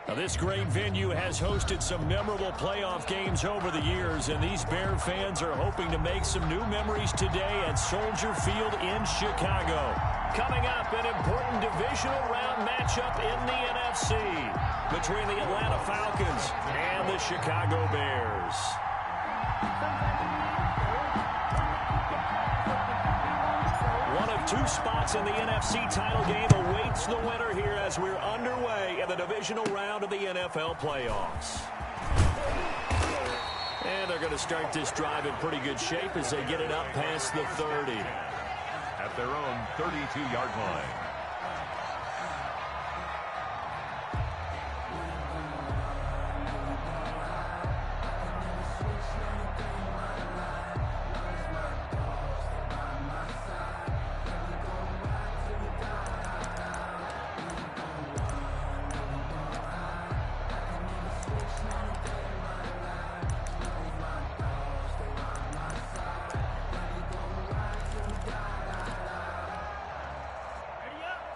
Now, this great venue has hosted some memorable playoff games over the years, and these Bear fans are hoping to make some new memories today at Soldier Field in Chicago. Coming up, an important divisional round matchup in the NFC between the Atlanta Falcons and the Chicago Bears. One of two spots in the NFC title game awaits the winner here as we're underway in the divisional round of the NFL playoffs. And they're going to start this drive in pretty good shape as they get it up past the 30. At their own 32-yard line.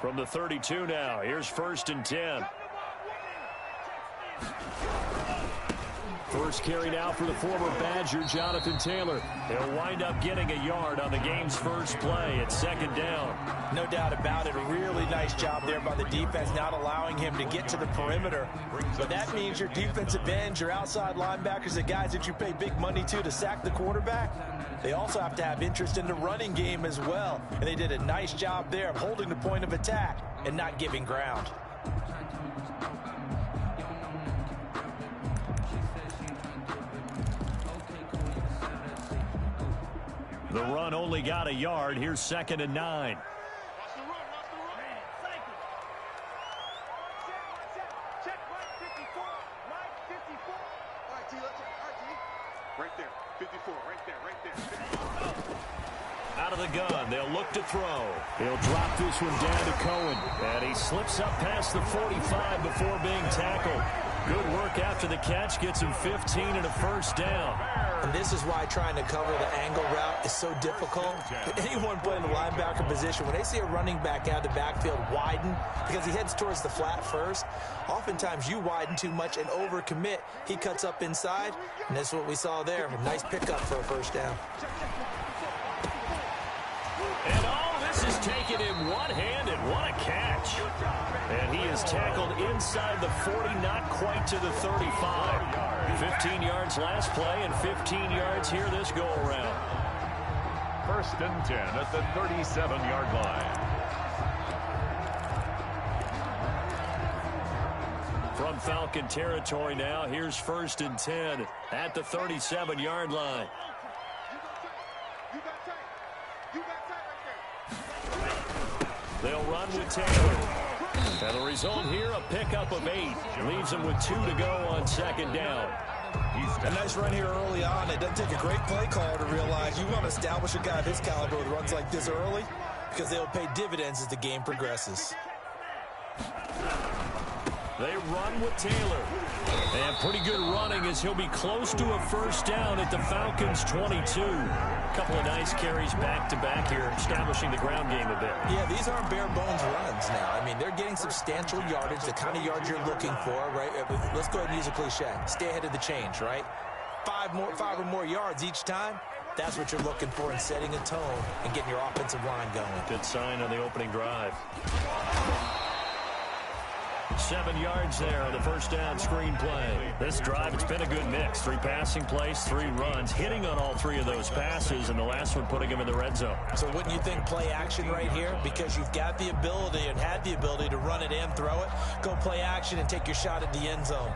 From the 32 now, here's 1st and 10. First carry now for the former Badger, Jonathan Taylor. He'll wind up getting a yard on the game's first play at 2nd down. No doubt about it. A really nice job there by the defense, not allowing him to get to the perimeter. But that means your defensive ends, your outside linebackers, the guys that you pay big money to sack the quarterback, they also have to have interest in the running game as well. And they did a nice job there of holding the point of attack and not giving ground. The run only got a yard. Here's 2nd and 9. Right there, 54, right there. Out of the gun, they'll look to throw. He'll drop this one down to Cohen. And he slips up past the 45 before being tackled. Good work after the catch. Gets him 15 and a 1st down. And this is why trying to cover the angle route is so difficult. Anyone playing the linebacker position, when they see a running back out of the backfield widen, because he heads towards the flat first, oftentimes you widen too much and overcommit. He cuts up inside, and that's what we saw there. A nice pickup for a 1st down. And all this is taken in one-handed. What a catch. And he is tackled inside the 40, not quite to the 35. 15 yards last play and 15 yards here this go-around. 1st and 10 at the 37-yard line. From Falcon territory now, here's 1st and 10 at the 37-yard line. They'll run with Taylor. And the result here, a pickup of 8. Leaves them with 2 to go on 2nd down. A nice run here early on. It doesn't take a great play caller to realize you want to establish a guy of his caliber with runs like this early, because they'll pay dividends as the game progresses. They run with Taylor. And pretty good running as he'll be close to a 1st down at the Falcons' 22. A couple of nice carries back-to-back here, establishing the ground game a bit. Yeah, these aren't bare-bones runs now. I mean, they're getting substantial yardage, the kind of yards you're looking for, right? Let's go ahead and use a cliche. Stay ahead of the change, right? 5 or more yards each time. That's what you're looking for in setting a tone and getting your offensive line going. Good sign on the opening drive. 7 yards there on the 1st down screen play. This drive, it's been a good mix. 3 passing plays, 3 runs, hitting on all 3 of those passes, and the last one putting him in the red zone. So wouldn't you think play action right here? Because you've got the ability and had the ability to run it and throw it. Go play action and take your shot at the end zone.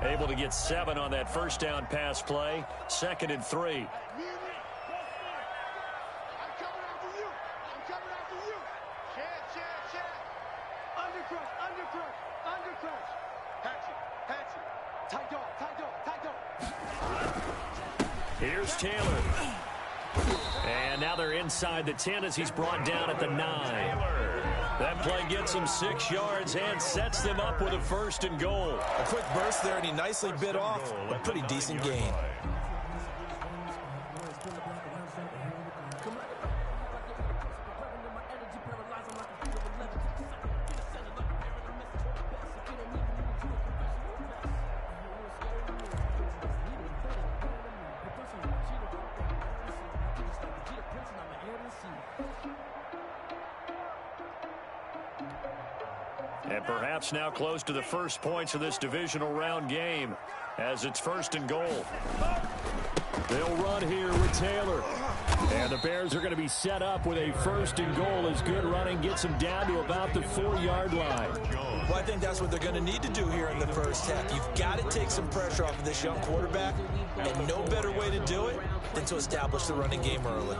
Able to get 7 on that 1st down pass play. 2nd and 3. Here's Taylor. And now they're inside the 10 as he's brought down at the 9. That play gets him 6 yards and sets them up with a 1st and goal. A quick burst there, and he nicely bit off a pretty decent gain. And perhaps now close to the first points of this divisional round game as it's 1st and goal. They'll run here with Taylor. And the Bears are going to be set up with a 1st and goal as good running gets them down to about the 4-yard line. Well, I think that's what they're going to need to do here in the first half. You've got to take some pressure off of this young quarterback, and no better way to do it than to establish the running game early.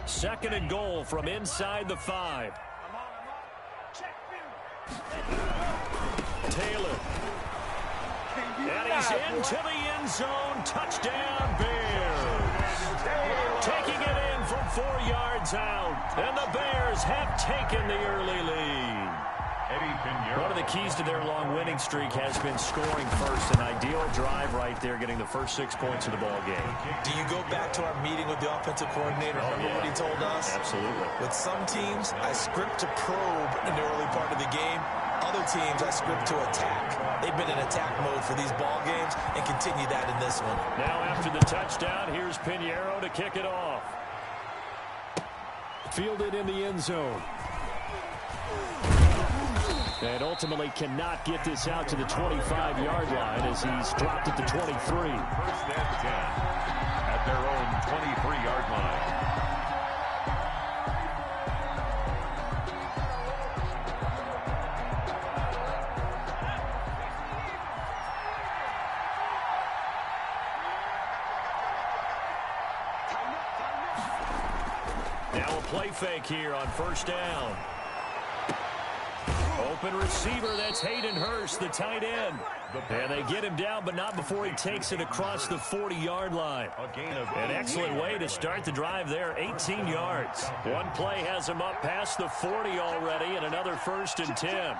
2nd and goal from inside the 5. Taylor. And he's into the end zone. Touchdown, Bears. Taking it in from 4 yards out. And the Bears have taken the early lead. One of the keys to their long winning streak has been scoring first. An ideal drive right there, getting the first 6 points of the ball game. Do you go back to our meeting with the offensive coordinator? Remember what he told us? Absolutely. With some teams, I script to probe in the early part of the game. Other teams, I script to attack. They've been in attack mode for these ball games and continue that in this one. Now after the touchdown, here's Pinheiro to kick it off. Fielded in the end zone. And ultimately cannot get this out to the 25-yard line as he's dropped it to 23. 1st and 10 at their own 23-yard line. Now a play fake here on 1st down. Open receiver, that's Hayden Hurst, the tight end. And they get him down, but not before he takes it across the 40-yard line. An excellent way to start the drive there, 18 yards. One play has him up past the 40 already, and another 1st and 10.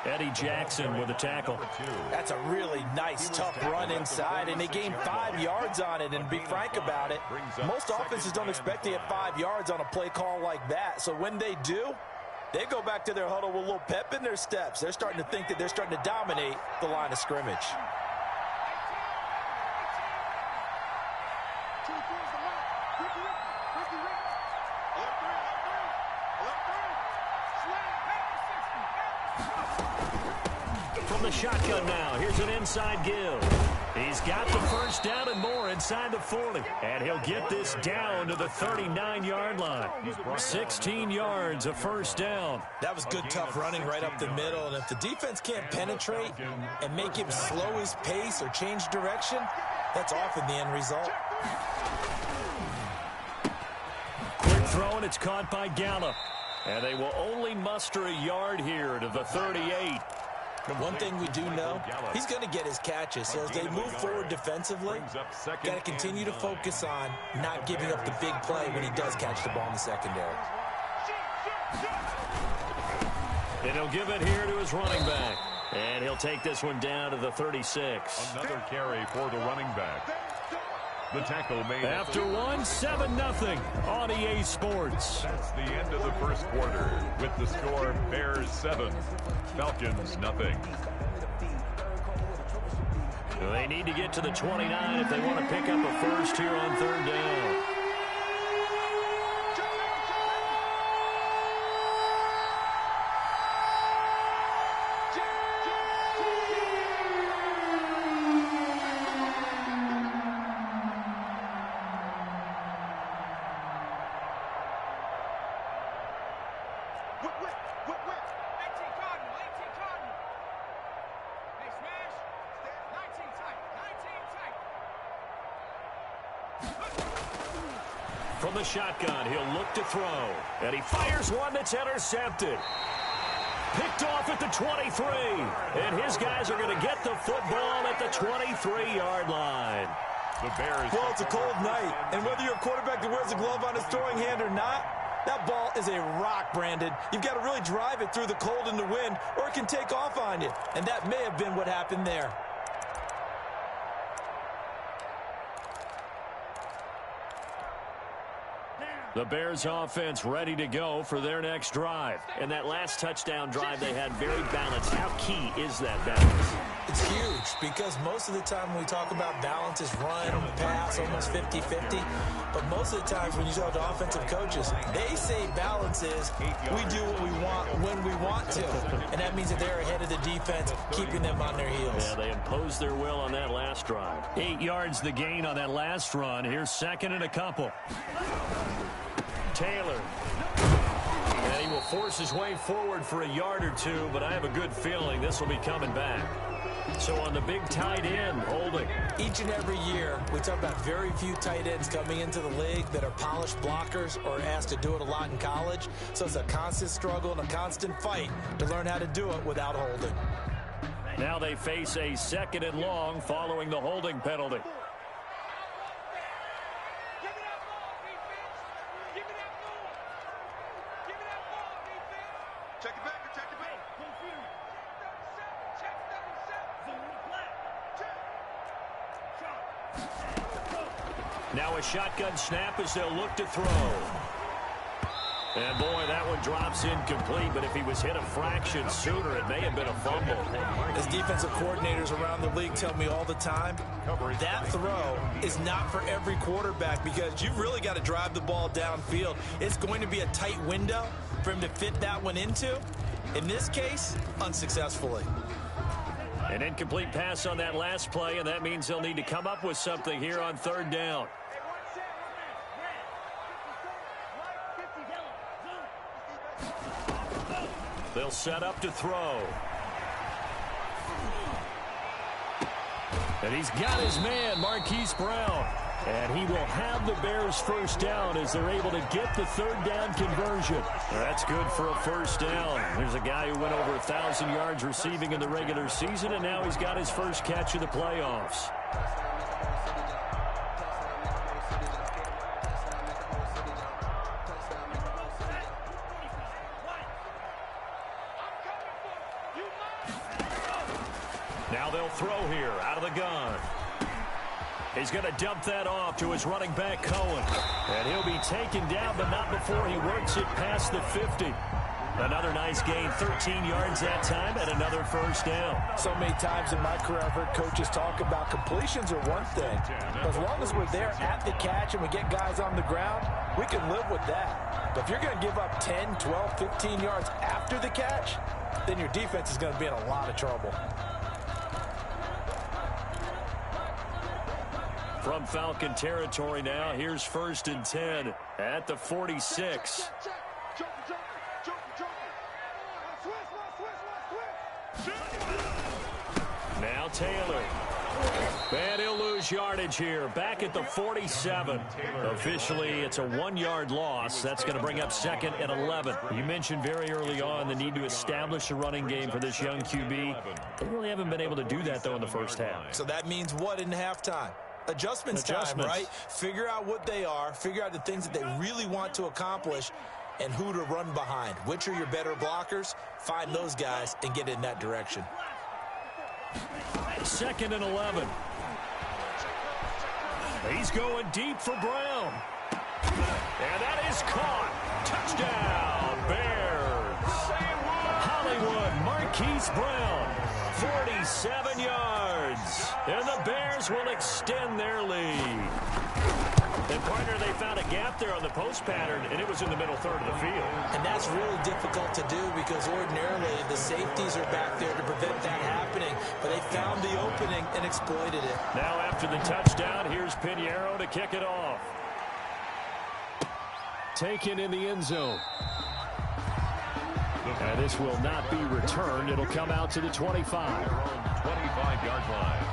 Eddie Jackson with a tackle. That's a really nice, tough run inside, and they gained 5 yards on it. And to be frank about it, most offenses don't expect to get 5 yards on a play call like that. So when they do, they go back to their huddle with a little pep in their steps. They're starting to think that they're starting to dominate the line of scrimmage. From the shotgun now, here's an inside give. He's got the 1st down and more inside the 40. And he'll get this down to the 39-yard line. 16 yards, a 1st down. That was good, tough running right up the middle. And if the defense can't penetrate and make him slow his pace or change direction, that's often the end result. Quick throw, and it's caught by Gallup. And they will only muster a yard here to the 38. One thing we do know, he's going to get his catches. So as they move forward defensively, got to continue to focus on not giving up the big play when he does catch the ball in the secondary. And he'll give it here to his running back. And he'll take this one down to the 36. Another carry for the running back. The tackle made after 7-0 on EA Sports. That's the end of the first quarter with the score Bears 7, Falcons 0. They need to get to the 29 if they want to pick up a first here on 3rd down. From the shotgun, he'll look to throw. And he fires one that's intercepted. Picked off at the 23. And his guys are going to get the football at the 23-yard line. The Bears. Well, it's a cold night. And whether you're a quarterback that wears a glove on his throwing hand or not, that ball is a rock, Brandon. You've got to really drive it through the cold and the wind, or it can take off on you. And that may have been what happened there. The Bears offense ready to go for their next drive. And that last touchdown drive they had very balanced. How key is that balance? It's huge because most of the time when we talk about balance is run, pass, almost 50-50. But most of the times when you talk to offensive coaches, they say balance is we do what we want when we want to. And that means that they're ahead of the defense, keeping them on their heels. Yeah, they imposed their will on that last drive. 8 yards the gain on that last run. Here's second and a couple. Taylor. And he will force his way forward for a yard or two, but I have a good feeling this will be coming back. So on the big tight end, holding. Each and every year, we talk about very few tight ends coming into the league that are polished blockers or asked to do it a lot in college. So it's a constant struggle and a constant fight to learn how to do it without holding. Now they face a second and long following the holding penalty. Now a shotgun snap as they'll look to throw. And boy, that one drops incomplete, but if he was hit a fraction sooner, it may have been a fumble. As defensive coordinators around the league tell me all the time, that throw is not for every quarterback because you've really got to drive the ball downfield. It's going to be a tight window for him to fit that one into. In this case, unsuccessfully. An incomplete pass on that last play, and that means they'll need to come up with something here on third down. They'll set up to throw. And he's got his man, Marquise Brown. And he will have the Bears first down as they're able to get the third down conversion. That's good for a first down. There's a guy who went over 1,000 yards receiving in the regular season, and now he's got his first catch of the playoffs. Now they'll throw here out of the gun. He's going to dump that off to his running back, Cohen. And he'll be taken down, but not before he works it past the 50. Another nice gain, 13 yards that time, and another first down. So many times in my career, I've heard coaches talk about completions are one thing. But as long as we're there at the catch and we get guys on the ground, we can live with that. But if you're going to give up 10, 12, 15 yards after the catch, then your defense is going to be in a lot of trouble. From Falcon territory now, here's first and 10 at the 46. Now Taylor. And he'll lose yardage here. Back at the 47. Officially, it's a 1-yard loss. That's going to bring up second and 11. You mentioned very early on the need to establish a running game for this young QB. They really haven't been able to do that, though, in the first half. So that means what in halftime? Adjustments time, right? Figure out what they are, figure out the things that they really want to accomplish, and who to run behind. Which are your better blockers? Find those guys and get in that direction. Second and 11. He's going deep for Brown. And that is caught. Touchdown, Bears. Hollywood, Marquise Brown, 47 yards. And the Bears will extend their lead. And, partner, they found a gap there on the post pattern, and it was in the middle third of the field. And that's really difficult to do because ordinarily the safeties are back there to prevent that happening. But they found the opening and exploited it. Now after the touchdown, here's Pinheiro to kick it off. Taken in the end zone. And this will not be returned. It'll come out to the 25. 25-yard line.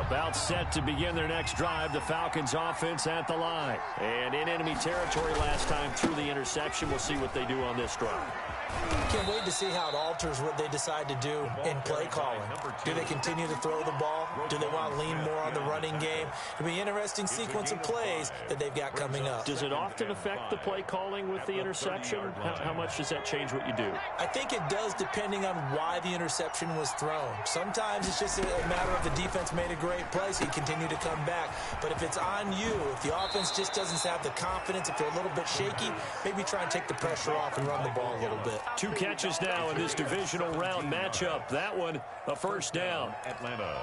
About set to begin their next drive. The Falcons offense at the line. And in enemy territory last time through the interception. We'll see what they do on this drive. Can't wait to see how it alters what they decide to do in play calling. Do they continue to throw the ball? Do they want to lean more on the running game? It'll be an interesting sequence of plays that they've got coming up. Does it often affect the play calling with the interception? How much does that change what you do? I think it does depending on why the interception was thrown. Sometimes it's just a matter of the defense made a great play, so you continue to come back. But if it's on you, if the offense just doesn't have the confidence, if they're a little bit shaky, maybe try and take the pressure off and run the ball a little bit. 2 catches now in this divisional round matchup. That one, a first down. Atlanta.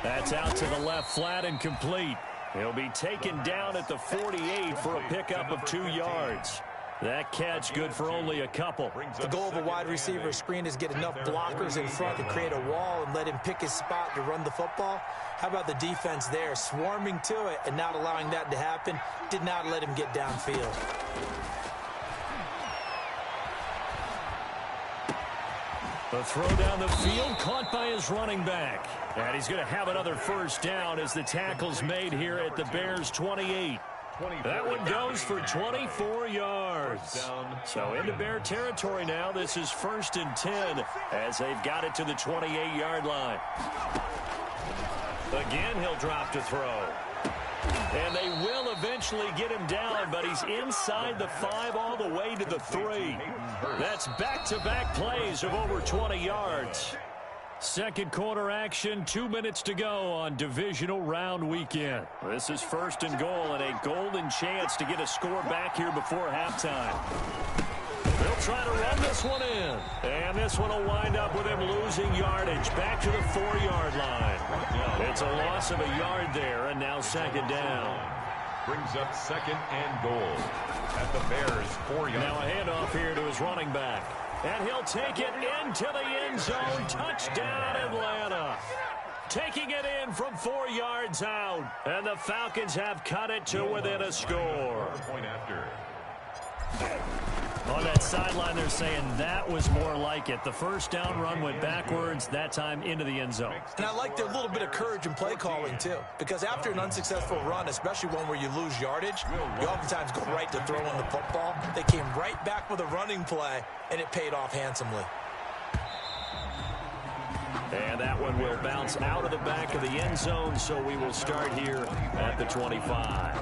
That's out to the left, flat and complete. He'll be taken down at the 48 for a pickup of 2 yards. That catch good for only a couple. The goal of a wide receiver screen is get enough blockers in front to create a wall and let him pick his spot to run the football. How about the defense there, swarming to it and not allowing that to happen? Did not let him get downfield. The throw down the field, caught by his running back. And he's going to have another first down as the tackle's made here at the Bears' 28. That one goes for 24 yards. So into Bear territory now. This is 1st and 10 as they've got it to the 28-yard line. Again, he'll drop to throw. And they will eventually get him down, but he's inside the 5 all the way to the 3. That's back-to-back plays of over 20 yards. Second quarter action, 2 minutes to go on divisional round weekend. This is 1st and goal and a golden chance to get a score back here before halftime. They'll try to run this one in. And this one will wind up with him losing yardage back to the 4-yard line. It's a loss of a yard there, and now 2nd down. Brings up 2nd and goal at the Bears' 4-yard. Now a handoff here to his running back. And he'll take it into the end zone. Touchdown, Atlanta. Taking it in from 4 yards out. And the Falcons have cut it to within a score. Point after. On that sideline, they're saying that was more like it. The first down run went backwards, that time into the end zone. And I like their little bit of courage in play calling, too. Because after an unsuccessful run, especially one where you lose yardage, you oftentimes go right to throwing the football. They came right back with a running play, and it paid off handsomely. And that one will bounce out of the back of the end zone, so we will start here at the 25.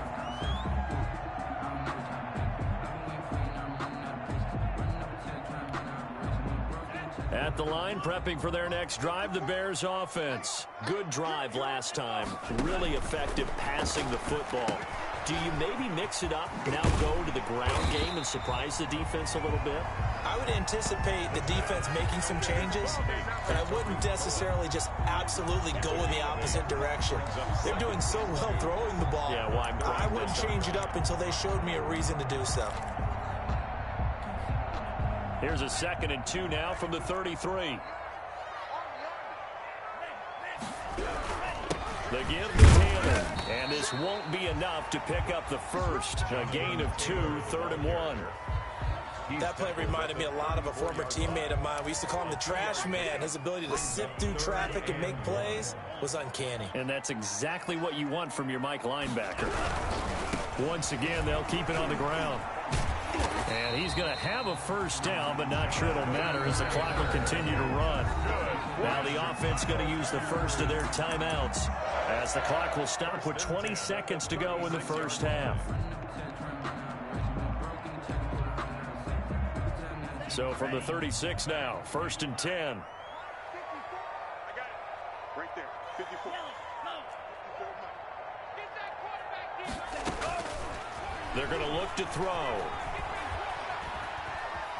At the line, prepping for their next drive, the Bears offense. Good drive last time. Really effective passing the football. Do you maybe mix it up, now go to the ground game and surprise the defense a little bit? I would anticipate the defense making some changes, but I wouldn't necessarily just absolutely go in the opposite direction. They're doing so well throwing the ball. Yeah, well, I wouldn't change it up until they showed me a reason to do so. Here's a 2nd and 2 now from the 33. The give to Taylor, and this won't be enough to pick up the first. A gain of 2, 3rd and 1. That play reminded me a lot of a former teammate of mine. We used to call him the trash man. His ability to sift through traffic and make plays was uncanny. And that's exactly what you want from your Mike linebacker. Once again, they'll keep it on the ground. And he's going to have a first down, but not sure it'll matter as the clock will continue to run. Now the offense going to use the first of their timeouts as the clock will stop with 20 seconds to go in the first half. So from the 36 now, 1st and 10. I got it. Right there, 54. They're going to look to throw.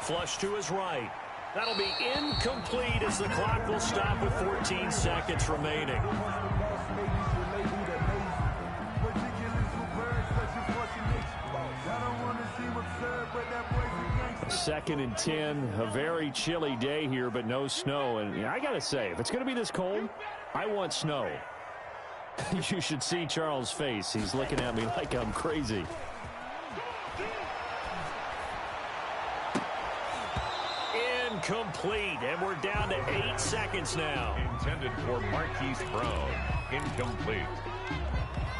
Flush to his right. That'll be incomplete as the clock will stop with 14 seconds remaining. Second and 10, a very chilly day here, but no snow. And I got to say, if it's going to be this cold, I want snow. You should see Charles' face. He's looking at me like I'm crazy. Incomplete, and we're down to 8 seconds now. Intended for Marquise Brown. Incomplete.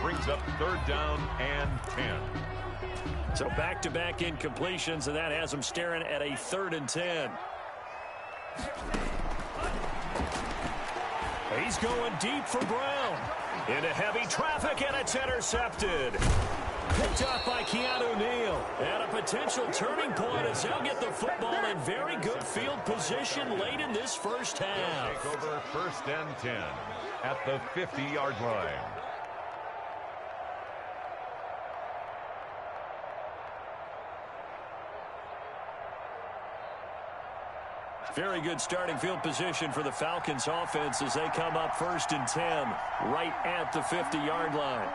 Brings up 3rd down and 10. So back-to-back incompletions, and that has them staring at a 3rd and 10. He's going deep for Brown. Into heavy traffic, and it's intercepted. Picked up by Keanu Neal. And a potential turning point as they'll get the football in very good field position late in this first half. Take over 1st and 10 at the 50-yard line. Very good starting field position for the Falcons offense as they come up 1st and 10 right at the 50-yard line.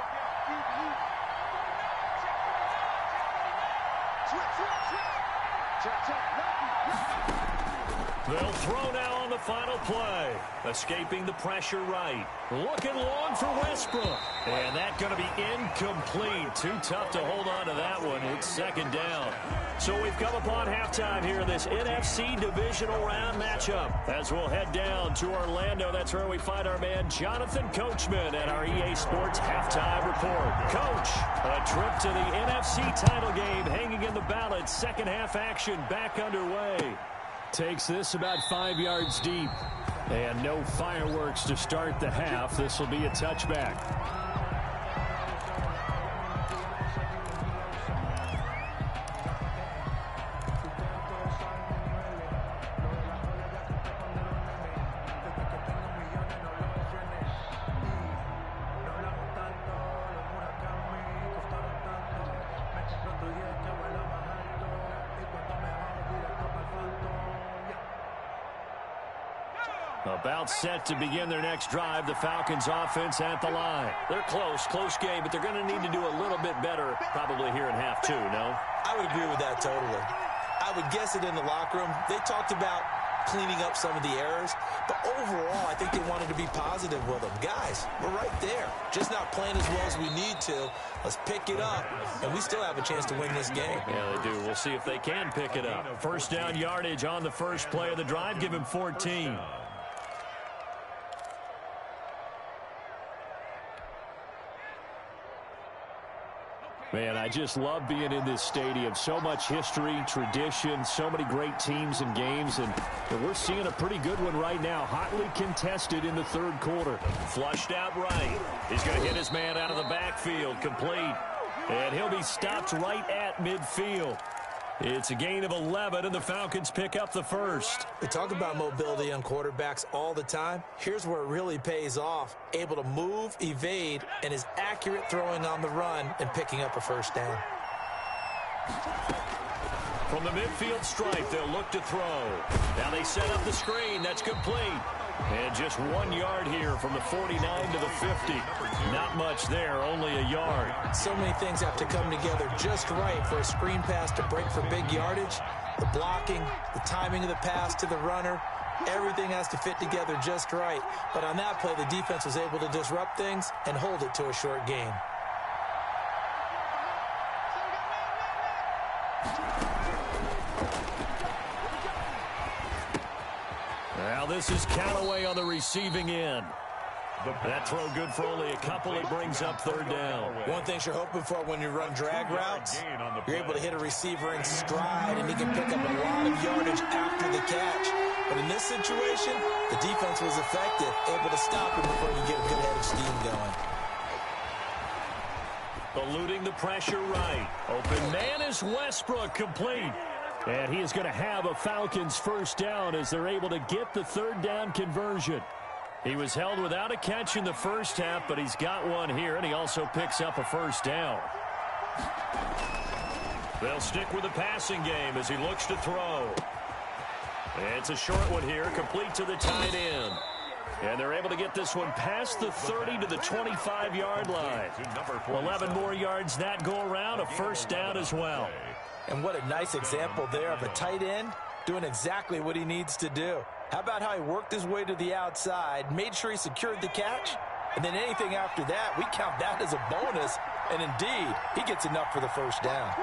They'll throw now on the final play. Escaping the pressure right. Looking long for Westbrook. And that's going to be incomplete. Too tough to hold on to that one. It's 2nd down. So we've come upon halftime here in this NFC divisional round matchup. As we'll head down to Orlando, that's where we find our man Jonathan Coachman at our EA Sports halftime report. Coach, a trip to the NFC title game hanging in the balance. Second half action back underway. Takes this about 5 yards deep. And no fireworks to start the half. This will be a touchback. About set to begin their next drive, the Falcons offense at the line. They're close game, but they're going to need to do a little bit better probably here in half 2, no? I would agree with that totally. I would guess it in the locker room. They talked about cleaning up some of the errors, but overall, I think they wanted to be positive with them. Guys, we're right there. Just not playing as well as we need to. Let's pick it up, and we still have a chance to win this game. Yeah, they do. We'll see if they can pick it up. First down yardage on the first play of the drive. Give him 14. Man, I just love being in this stadium. So much history, tradition, so many great teams and games, and we're seeing a pretty good one right now. Hotly contested in the 3rd quarter. Flushed out right. He's going to get his man out of the backfield, complete. And he'll be stopped right at midfield. It's a gain of 11, and the Falcons pick up the first. We talk about mobility on quarterbacks all the time. Here's where it really pays off. Able to move, evade, and is accurate throwing on the run and picking up a first down. From the midfield stripe, they'll look to throw. Now they set up the screen. That's complete. And just 1 yard here from the 49 to the 50. Not much there, only a yard. So many things have to come together just right for a screen pass to break for big yardage. The blocking, the timing of the pass to the runner, everything has to fit together just right. But on that play, the defense was able to disrupt things and hold it to a short gain. Now this is Callaway on the receiving end. That throw good for only a couple. It brings up 3rd down. One thing you're hoping for when you run drag routes, you're able to hit a receiver in stride, and he can pick up a lot of yardage after the catch. But in this situation, the defense was effective, able to stop him before you get a good head of steam going. Eluding the pressure right. Open man is Westbrook, complete. And he is going to have a Falcons first down as they're able to get the 3rd down conversion. He was held without a catch in the first half, but he's got one here, and he also picks up a first down. They'll stick with the passing game as he looks to throw. It's a short one here, complete to the tight end. And they're able to get this one past the 30 to the 25-yard line. 11 more yards that go around, a first down as well. And what a nice example there of a tight end doing exactly what he needs to do. How about how he worked his way to the outside, made sure he secured the catch, and then anything after that, we count that as a bonus. And indeed, he gets enough for the first down.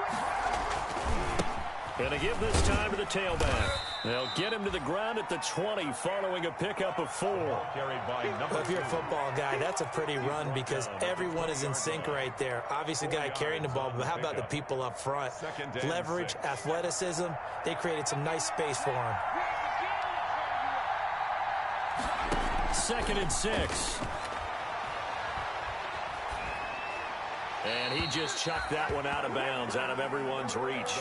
And to give this time to the tailback. They'll get him to the ground at the 20 following a pickup of 4. If you're a football guy, that's a pretty run because everyone is in sync right there. Obviously, the guy carrying the ball, but how about the people up front? Leverage, athleticism, they created some nice space for him. 2nd and 6. And he just chucked that one out of bounds, out of everyone's reach.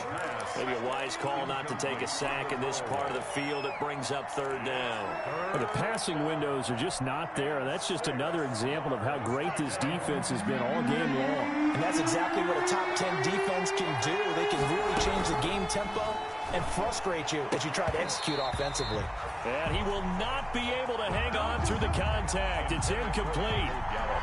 Maybe a wise call not to take a sack in this part of the field. It brings up third down. The passing windows are just not there. That's just another example of how great this defense has been all game long. And that's exactly what a top 10 defense can do. They can really change the game tempo and frustrate you as you try to execute offensively. And he will not be able to hang on through the contact. It's incomplete.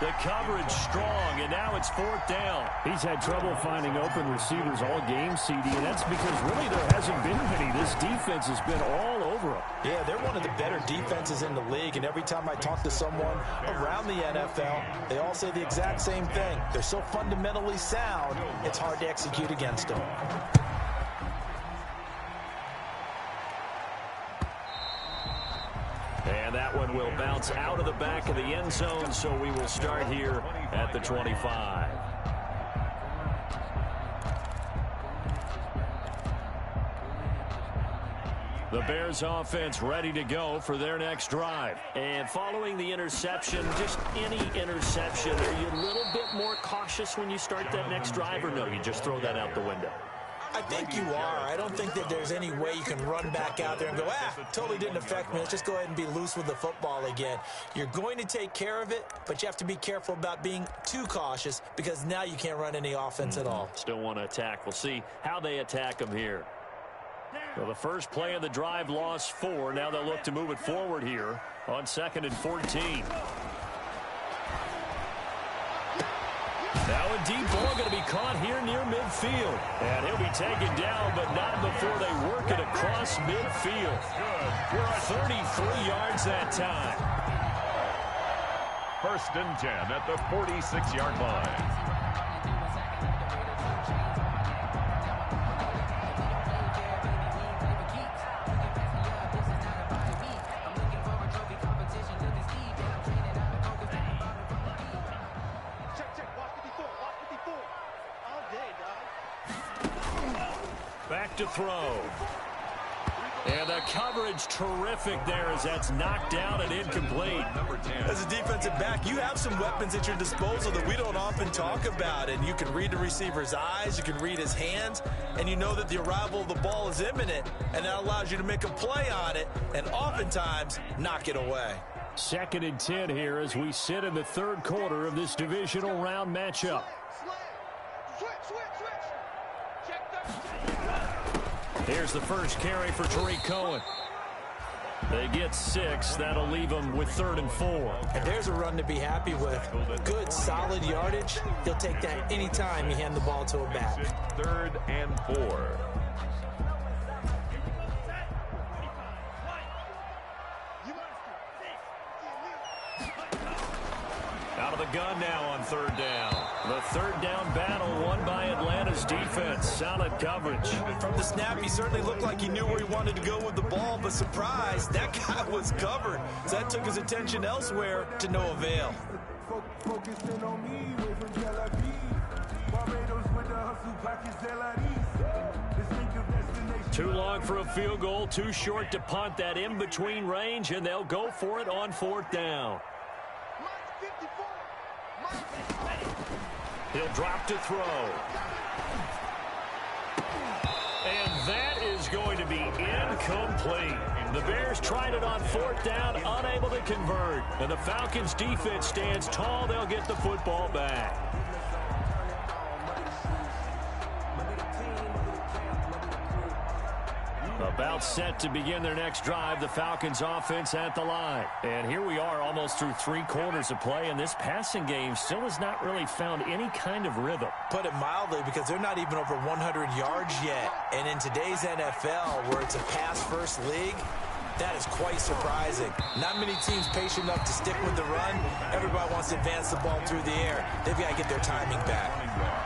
The coverage strong, and now it's fourth down. He's had trouble finding open receivers all game, CD, and that's because really there hasn't been many. This defense has been all over him. Yeah, they're one of the better defenses in the league, and every time I talk to someone around the NFL, they all say the exact same thing. They're so fundamentally sound, it's hard to execute against them. And that one will bounce out of the back of the end zone, so we will start here at the 25. The Bears offense ready to go for their next drive. And following the interception, just any interception, are you a little bit more cautious when you start that next drive, or no, you just throw that out the window? I think you are. I don't think that there's any way you can run back out there and go, totally didn't affect me. Let's just go ahead and be loose with the football again. You're going to take care of it, but you have to be careful about being too cautious because now you can't run any offense at all. Still want to attack. We'll see how they attack them here. Well, the first play of the drive lost 4. Now they'll look to move it forward here on 2nd and 14. Now a deep ball going to be caught here near midfield. And he'll be taken down, but not before they work it across midfield. We're at 33 yards that time. 1st and 10 at the 46-yard line. Back to throw. And the coverage terrific there as that's knocked down and incomplete. As a defensive back, you have some weapons at your disposal that we don't often talk about. And you can read the receiver's eyes, you can read his hands, and you know that the arrival of the ball is imminent, and that allows you to make a play on it and oftentimes knock it away. 2nd and 10 here as we sit in the 3rd quarter of this divisional round matchup. Here's the first carry for Tariq Cohen. They get 6. That'll leave them with 3rd and 4. And there's a run to be happy with. Good, solid yardage. He'll take that anytime you hand the ball to a back. 3rd and 4. Out of the gun now on 3rd down. The 3rd down battle won by Atlanta's defense. Solid coverage. From the snap, he certainly looked like he knew where he wanted to go with the ball, but surprise, that guy was covered. So that took his attention elsewhere to no avail. Too long for a field goal, too short to punt. That in-between range, and they'll go for it on 4th down. He'll drop to throw. And that is going to be incomplete. The Bears tried it on 4th down, unable to convert. And the Falcons' defense stands tall. They'll get the football back. About set to begin their next drive, the Falcons offense at the line. And here we are almost through 3 quarters of play, and this passing game still has not really found any kind of rhythm. Put it mildly, because they're not even over 100 yards yet. And in today's NFL, where it's a pass-first league, that is quite surprising. Not many teams patient enough to stick with the run. Everybody wants to advance the ball through the air. They've got to get their timing back.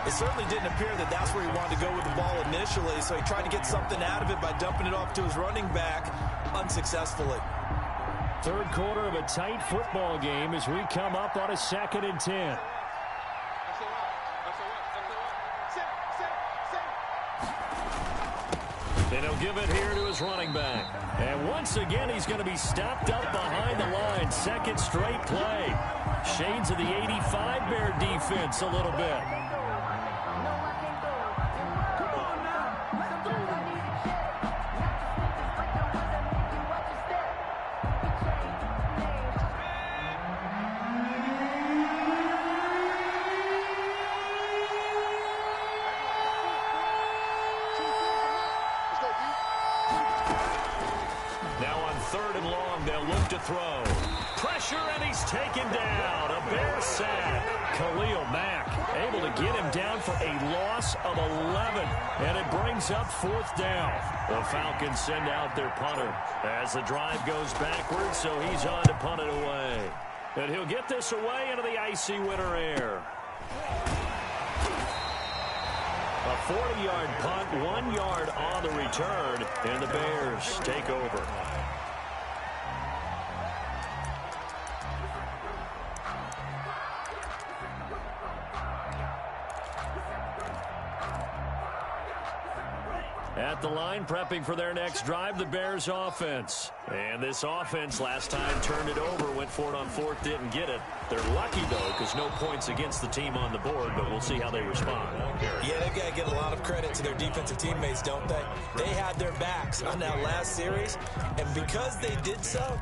It certainly didn't appear that that's where he wanted to go with the ball initially, so he tried to get something out of it by dumping it off to his running back unsuccessfully. 3rd quarter of a tight football game as we come up on a 2nd and 10. And he'll give it here to his running back. And once again, he's going to be stopped up behind the line. Second straight play. Shades of the 85 Bear defense a little bit. Throw. Pressure, and he's taken down. A Bear sack. Khalil Mack able to get him down for a loss of 11. And it brings up fourth down. The Falcons send out their punter as the drive goes backwards, so he's on to punt it away. And he'll get this away into the icy winter air. A 40-yard punt, 1 yard on the return, and the Bears take over. At the line, prepping for their next drive, the Bears offense. And this offense last time turned it over, went for it on fourth, didn't get it. They're lucky, though, because no points against the team on the board, but we'll see how they respond. Yeah, they've got to get a lot of credit to their defensive teammates, don't they? They had their backs on that last series, and because they did so,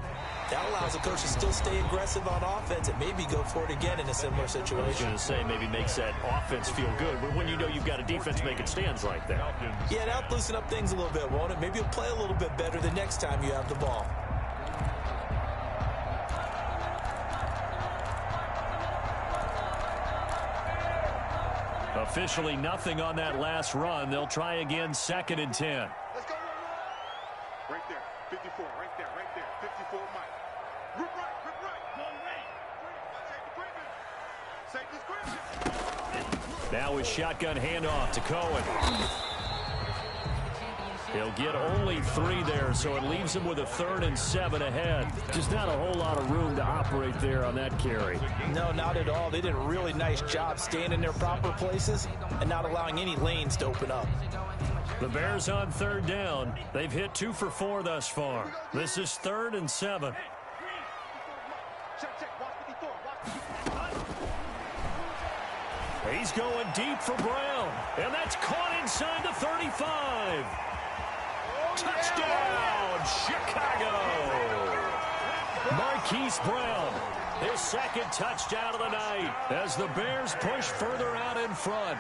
that allows the coach to still stay aggressive on offense and maybe go for it again in a similar situation. I was going to say maybe makes that offense feel good, but when you know you've got a defense making stands like that. Yeah, that'll loosen up things a little bit, won't it? Maybe you'll play a little bit better the next time you have the ball. Officially nothing on that last run. They'll try again, 2nd and 10. Let's go. Right there. 54. Right there. 54, Mike. Rip right. Safety's gripping. Now with shotgun handoff to Cohen. He'll get only 3 there, so it leaves him with a 3rd and 7 ahead. Just not a whole lot of room to operate there on that carry. No, not at all. They did a really nice job staying in their proper places and not allowing any lanes to open up. The Bears on 3rd down. They've hit 2 for 4 thus far. This is 3rd and 7. He's going deep for Brown, and that's caught inside the 35. Touchdown, Chicago! Marquise Brown, his 2nd touchdown of the night as the Bears push further out in front.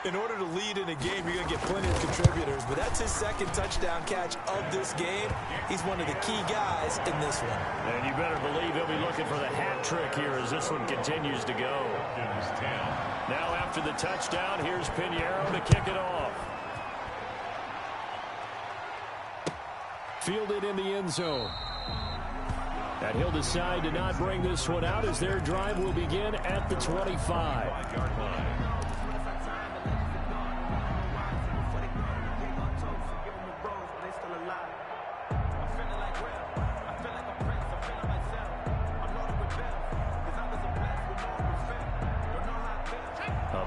In order to lead in a game, you're going to get plenty of contributors, but that's his 2nd touchdown catch of this game. He's one of the key guys in this one. And you better believe he'll be looking for the hat trick here as this one continues to go. Now after the touchdown, here's Pinheiro to kick it off. Fielded in the end zone. And he'll decide to not bring this one out as their drive will begin at the 25.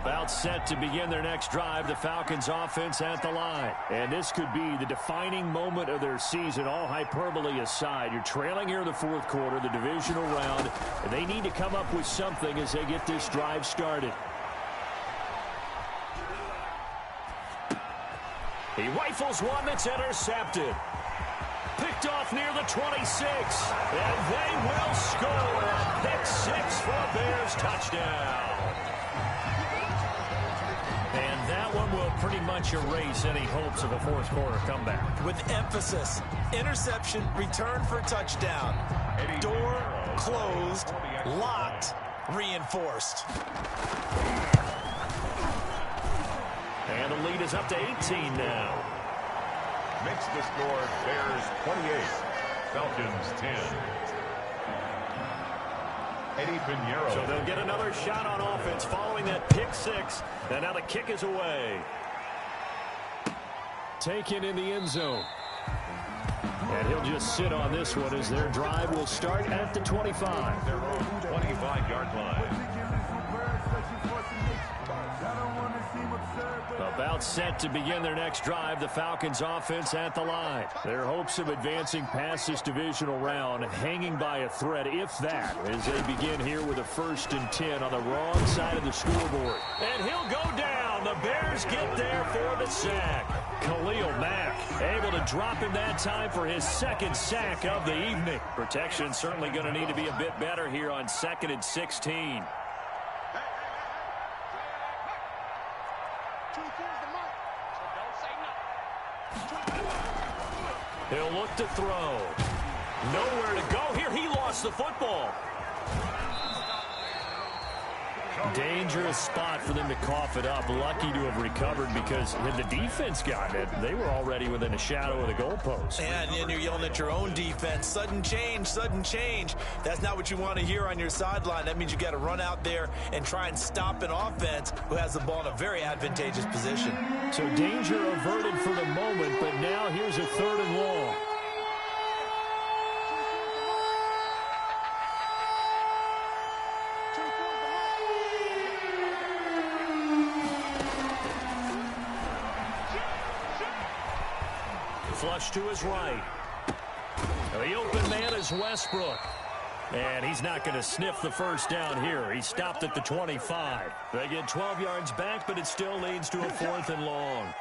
About set to begin their next drive, the Falcons offense at the line. And this could be the defining moment of their season, all hyperbole aside. You're trailing here in the 4th quarter, the divisional round, and they need to come up with something as they get this drive started. He rifles one that's intercepted. Picked off near the 26, and they will score. Pick 6 for a Bears touchdown. And that one will pretty much erase any hopes of a 4th quarter comeback. With emphasis, interception, return for touchdown. Door closed, locked, reinforced. And the lead is up to 18 now. Makes the score Bears 28, Falcons 10. Eddie Pinheiro. So they'll get another shot on offense following that pick 6. And now the kick is away. Taken in the end zone. And he'll just sit on this one as their drive will start at the 25. Their own 25-yard line. About set to begin their next drive, the Falcons offense at the line. Their hopes of advancing past this divisional round hanging by a thread, if that, as they begin here with a 1st and 10 on the wrong side of the scoreboard. And he'll go down. The Bears get there for the sack. Khalil Mack able to drop him that time for his 2nd sack of the evening. Protection certainly going to need to be a bit better here on 2nd and 16. He'll look to throw. Nowhere to go here. He lost the football. Dangerous spot for them to cough it up. Lucky to have recovered because had the defense gotten it, they were already within a shadow of the goalpost. And then you're yelling at your own defense. Sudden change, sudden change. That's not what you want to hear on your sideline. That means you got to run out there and try and stop an offense who has the ball in a very advantageous position. So danger averted for the moment, but now here's a 3rd and long. Flush to his right. The open man is Westbrook. And he's not going to sniff the 1st down here. He stopped at the 25. They get 12 yards back, but it still leads to a 4th and long.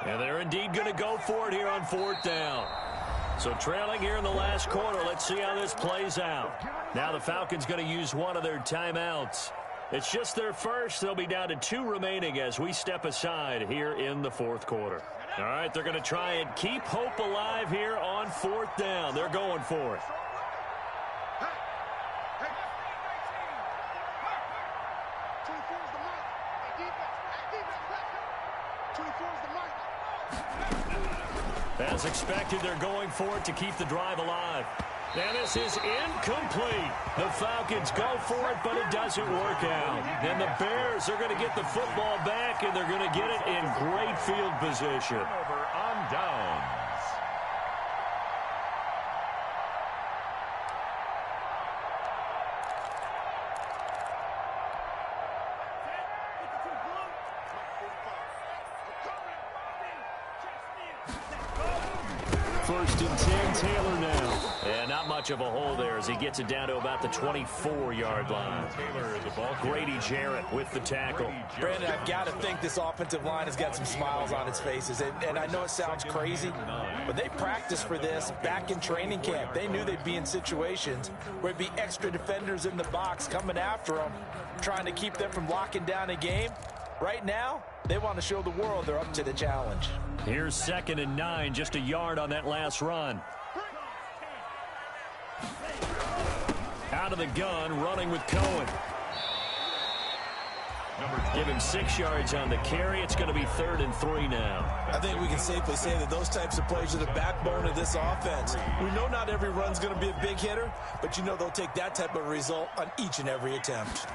And they're indeed going to go for it here on 4th down. So trailing here in the last quarter. Let's see how this plays out. Now the Falcons going to use one of their timeouts. It's just their first. They'll be down to 2 remaining as we step aside here in the 4th quarter. All right, they're going to try and keep hope alive here on 4th down. They're going for it. As expected, they're going for it to keep the drive alive. And this is incomplete. The Falcons go for it, but it doesn't work out. And the Bears are going to get the football back, and they're going to get it in great field position. Over on downs. First and 10, Taylor now. And not much of a hole there as he gets it down to about the 24-yard line. Grady Jarrett with the tackle. Brandon, I've got to think this offensive line has got some smiles on its faces. And I know it sounds crazy, but they practiced for this back in training camp. They knew they'd be in situations where it'd be extra defenders in the box coming after them, trying to keep them from locking down a game. Right now, they want to show the world they're up to the challenge. Here's 2nd and 9, just a yard on that last run. Out of the gun, running with Cohen. Give him 6 yards on the carry. It's going to be 3rd and 3 now. I think we can safely say that those types of plays are the backbone of this offense. We know not every run's going to be a big hitter, but you know they'll take that type of result on each and every attempt.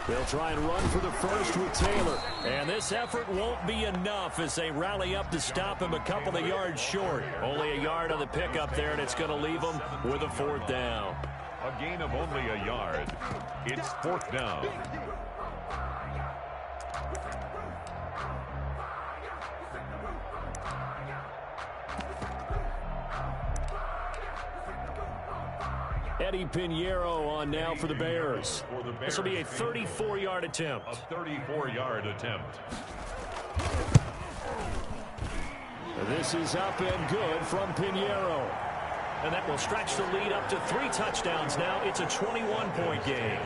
They'll try and run for the first with Taylor. And this effort won't be enough as they rally up to stop him a couple of yards short. Only a yard on the pickup there, and it's going to leave them with a 4th down. A gain of only a yard. It's 4th down. Eddie Pinheiro on now for the Bears. This will be a 34-yard attempt. A 34-yard attempt. This is up and good from Pinheiro. And that will stretch the lead up to 3 touchdowns now. It's a 21-point game.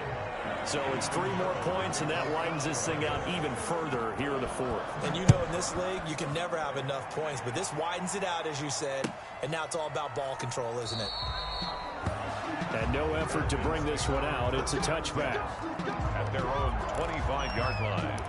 So it's 3 more points, and that widens this thing out even further here in the 4th. And you know in this league, you can never have enough points, but this widens it out, as you said, and now it's all about ball control, isn't it? And no effort to bring this one out. It's a touchback. At their own 25-yard line.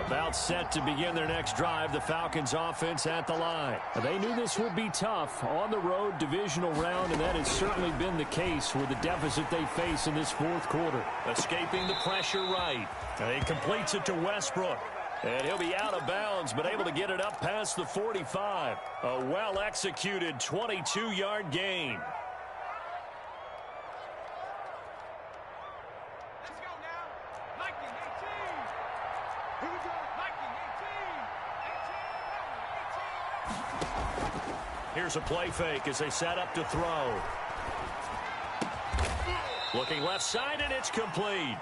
About set to begin their next drive, the Falcons offense at the line. They knew this would be tough on the road, divisional round, and that has certainly been the case with the deficit they face in this 4th quarter. Escaping the pressure right. And he completes it to Westbrook. And he'll be out of bounds, but able to get it up past the 45. A well-executed 22-yard gain. Let's go now. Viking 18. Here we go. Viking 18. 18. Here's a play fake as they set up to throw. Looking left side, and it's complete.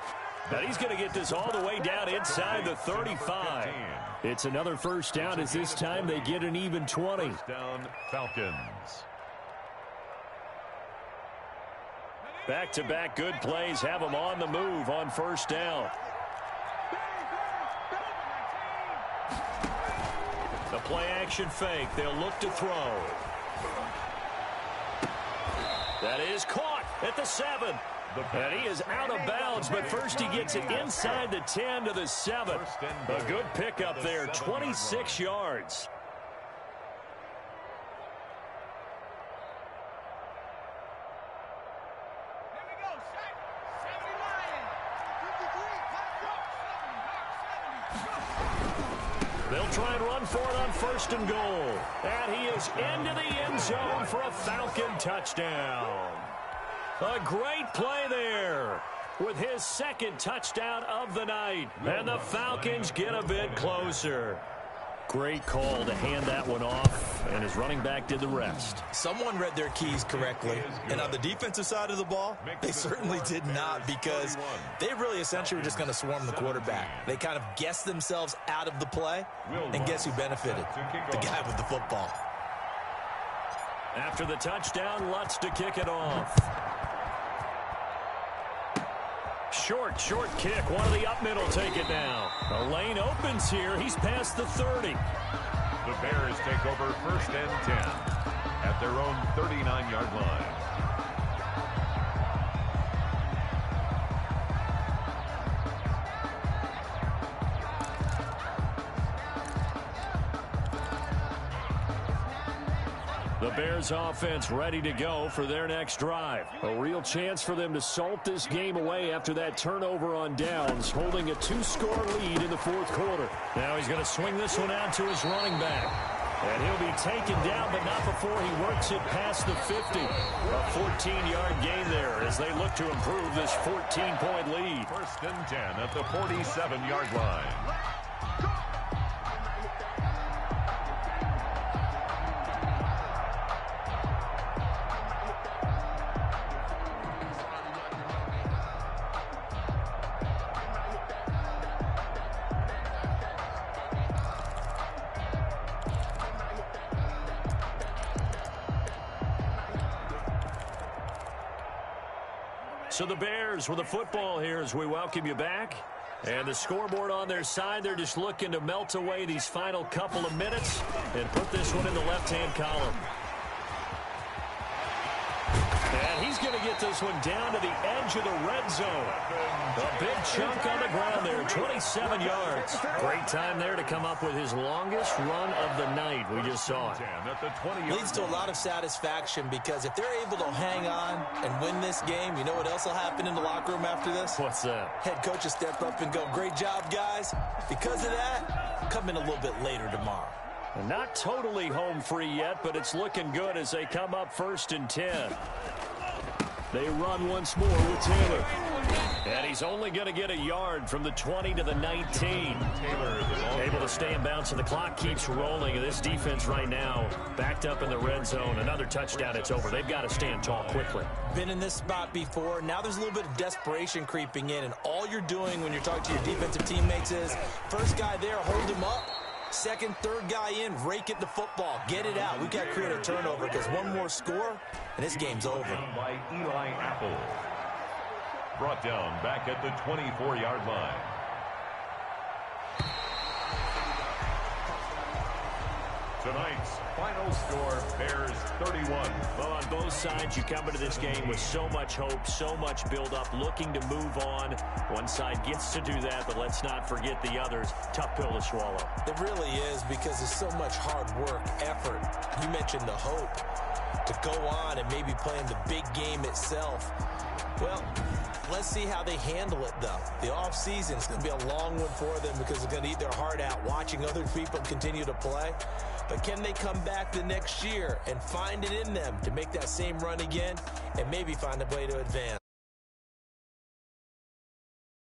But he's going to get this all the way down inside the 35. It's another first down as this time they get an even 20. First down, Falcons. Back-to-back good plays have them on the move on first down. The play-action fake. They'll look to throw. That is caught at the 7. And he is out of bounds, but first he gets it inside the 10 to the 7. A good pickup there, 26 yards. Here we go. 70 Lions. 53. They'll try and run for it on first and goal. And he is into the end zone for a Falcon touchdown. A great play there with his second touchdown of the night. And the Falcons get a bit closer. Great call to hand that one off, and his running back did the rest. Someone read their keys correctly, and on the defensive side of the ball, they certainly did not, because they really essentially were just going to swarm the quarterback. They kind of guessed themselves out of the play, and guess who benefited? The guy with the football. After the touchdown, Lutz to kick it off. Short kick. One of the up middle take it now. The lane opens here. He's past the 30. The Bears take over first and 10 at their own 39-yard line. The Bears offense ready to go for their next drive. A real chance for them to salt this game away after that turnover on downs, holding a 2-score lead in the fourth quarter. Now he's going to swing this one out to his running back. And he'll be taken down, but not before he works it past the 50. A 14-yard gain there as they look to improve this 14-point lead. First and 10 at the 47-yard line. So the Bears with the football here as we welcome you back. And the scoreboard on their side, they're just looking to melt away these final couple of minutes and put this one in the left-hand column. And he's going to get this one down to the edge of the red zone. A big chunk on the ground there, 27 yards. Great time there to come up with his longest run of the night. We just saw it. Leads to a lot of satisfaction, because if they're able to hang on and win this game, you know what else will happen in the locker room after this? What's that? Head coach will step up and go, "Great job, guys. Because of that, come in a little bit later tomorrow." And not totally home free yet, but it's looking good as they come up first and 10. They run once more with Taylor. And he's only going to get a yard from the 20 to the 19. Able to stay in bounds, and the clock keeps rolling. And this defense right now backed up in the red zone. Another touchdown, it's over. They've got to stand tall quickly. Been in this spot before. Now there's a little bit of desperation creeping in, and all you're doing when you're talking to your defensive teammates is, first guy there, hold him up. Second, third guy in, rake at the football. Get it out. We've got to create a turnover, because one more score, and this game's over. By Eli Apple. Brought down back at the 24-yard line. Tonight's final score, Bears 31. Well, on both sides, you come into this game with so much hope, so much build-up, looking to move on. One side gets to do that, but let's not forget the others. Tough pill to swallow. It really is, because there's so much hard work, effort. You mentioned the hope. to go on and maybe play in the big game itself. Well, let's see how they handle it, though. The offseason is going to be a long one for them because they're going to eat their heart out watching other people continue to play. But can they come back the next year and find it in them to make that same run again and maybe find a way to advance?